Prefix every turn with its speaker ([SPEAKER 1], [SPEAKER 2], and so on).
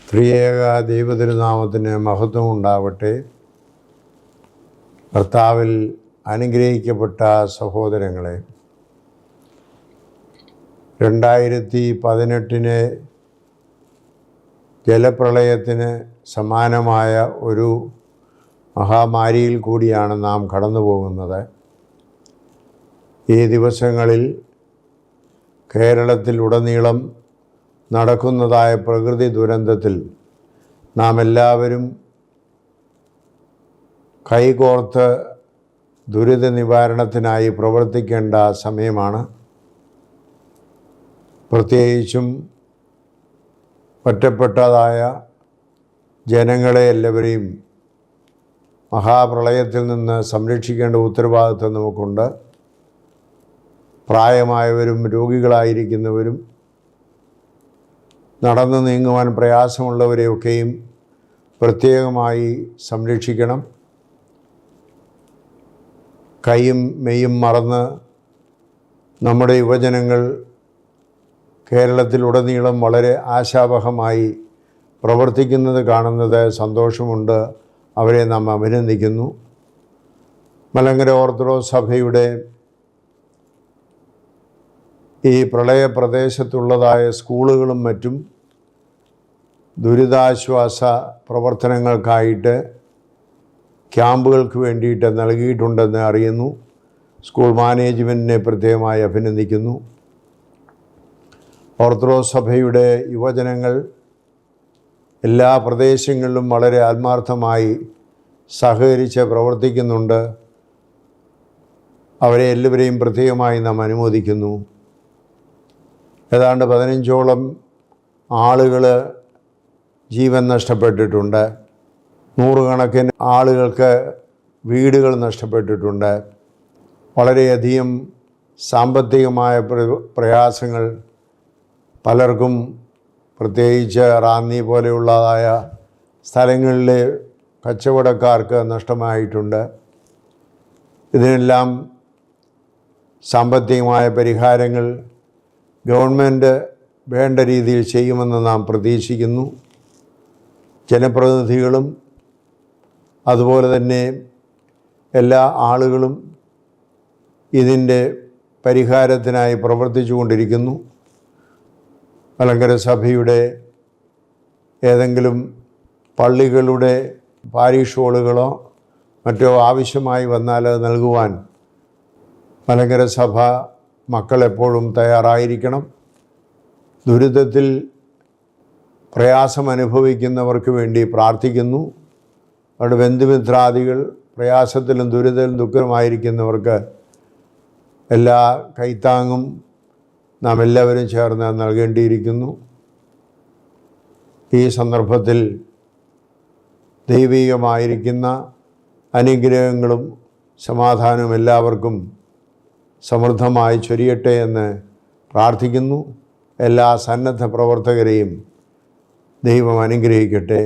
[SPEAKER 1] ത്രിയേക ദൈവതിരുനാമത്തിന് മഹത്വം ഉണ്ടാവട്ടെ. കർത്താവിൽ അനുഗ്രഹിക്കപ്പെട്ട സഹോദരങ്ങളെ, 2018 ജലപ്രളയത്തിന് സമാനമായ ഒരു മഹാമാരിയിൽ കൂടിയാണ് നാം കടന്നു പോകുന്നത്. ഈ ദിവസങ്ങളിൽ കേരളത്തിലുടനീളം നടക്കുന്നതായ പ്രകൃതി ദുരന്തത്തിൽ നാം എല്ലാവരും കൈകോർത്ത് ദുരിത നിവാരണത്തിനായി പ്രവർത്തിക്കേണ്ട സമയമാണ്. പ്രത്യേകിച്ചും ഒറ്റപ്പെട്ടതായ ജനങ്ങളെ എല്ലാവരെയും മഹാപ്രളയത്തിൽ നിന്ന് സംരക്ഷിക്കേണ്ട ഉത്തരവാദിത്വം നമുക്കുണ്ട്. പ്രായമായവരും രോഗികളായിരിക്കുന്നവരും നടന്നു നീങ്ങുവാൻ പ്രയാസമുള്ളവരെയൊക്കെയും പ്രത്യേകമായി സംരക്ഷിക്കണം. കൈയും മെയ്യും മറന്ന് നമ്മുടെ യുവജനങ്ങൾ കേരളത്തിലുടനീളം വളരെ ആശാവഹമായി പ്രവർത്തിക്കുന്നത് കാണുന്നത് സന്തോഷമുണ്ട്. അവരെ നാം അഭിനന്ദിക്കുന്നു. മലങ്കര ഓർത്തഡോക്സ് സഭയുടെ ഈ പ്രളയ പ്രദേശത്തുള്ളതായ സ്കൂളുകളും മറ്റും ദുരിതാശ്വാസ പ്രവർത്തനങ്ങൾക്കായിട്ട് ക്യാമ്പുകൾക്ക് വേണ്ടിയിട്ട് നൽകിയിട്ടുണ്ടെന്ന് അറിയുന്നു. സ്കൂൾ മാനേജ്മെൻറ്റിനെ പ്രത്യേകമായി അഭിനന്ദിക്കുന്നു. ഓർത്തഡോക്സ് സഭയുടെ യുവജനങ്ങൾ എല്ലാ പ്രദേശങ്ങളിലും വളരെ ആത്മാർത്ഥമായി സഹകരിച്ച് പ്രവർത്തിക്കുന്നുണ്ട്. അവരെ എല്ലാവരെയും പ്രത്യേകമായി നാം അനുമോദിക്കുന്നു. ഏതാണ്ട് 15ഓളം ആളുകൾ ജീവൻ നഷ്ടപ്പെട്ടിട്ടുണ്ട്. നൂറുകണക്കിന് ആളുകൾക്ക് വീടുകൾ നഷ്ടപ്പെട്ടിട്ടുണ്ട്. വളരെയധികം സാമ്പത്തികമായ പ്രയാസങ്ങൾ പലർക്കും, പ്രത്യേകിച്ച് റാന്നി പോലെയുള്ളതായ സ്ഥലങ്ങളിലെ കച്ചവടക്കാർക്ക് നഷ്ടമായിട്ടുണ്ട്. ഇതിനെല്ലാം സാമ്പത്തികമായ പരിഹാരങ്ങൾ ഗവൺമെൻറ് വേണ്ട രീതിയിൽ ചെയ്യുമെന്ന് നാം പ്രതീക്ഷിക്കുന്നു. ജനപ്രതിനിധികളും അതുപോലെ തന്നെ എല്ലാ ആളുകളും ഇതിൻ്റെ പരിഹാരത്തിനായി പ്രവർത്തിച്ചു കൊണ്ടിരിക്കുന്നു. മലങ്കര സഭയുടെ ഏതെങ്കിലും പള്ളികളുടെ പാരിഷ് ഹാളുകളോ മറ്റോ ആവശ്യമായി വന്നാൽ അത് നൽകുവാൻ മലങ്കര സഭ മക്കളെപ്പോഴും തയ്യാറായിരിക്കണം. ദുരിതത്തിൽ പ്രയാസം അനുഭവിക്കുന്നവർക്ക് വേണ്ടി പ്രാർത്ഥിക്കുന്നു. അവരുടെ ബന്ധുമിത്രാദികൾ പ്രയാസത്തിലും ദുരിതത്തിലും ദുഃഖമായിരിക്കുന്നവർക്ക് എല്ലാ കൈത്താങ്ങും നാം എല്ലാവരും ചേർന്ന് നൽകേണ്ടിയിരിക്കുന്നു. ഈ സന്ദർഭത്തിൽ ദൈവികമായിരിക്കുന്ന അനുഗ്രഹങ്ങളും സമാധാനവും എല്ലാവർക്കും സമൃദ്ധമായി ചൊരിയട്ടെ എന്ന് പ്രാർത്ഥിക്കുന്നു. എല്ലാ സന്നദ്ധ പ്രവർത്തകരെയും ദൈവം അനുഗ്രഹിക്കട്ടെ.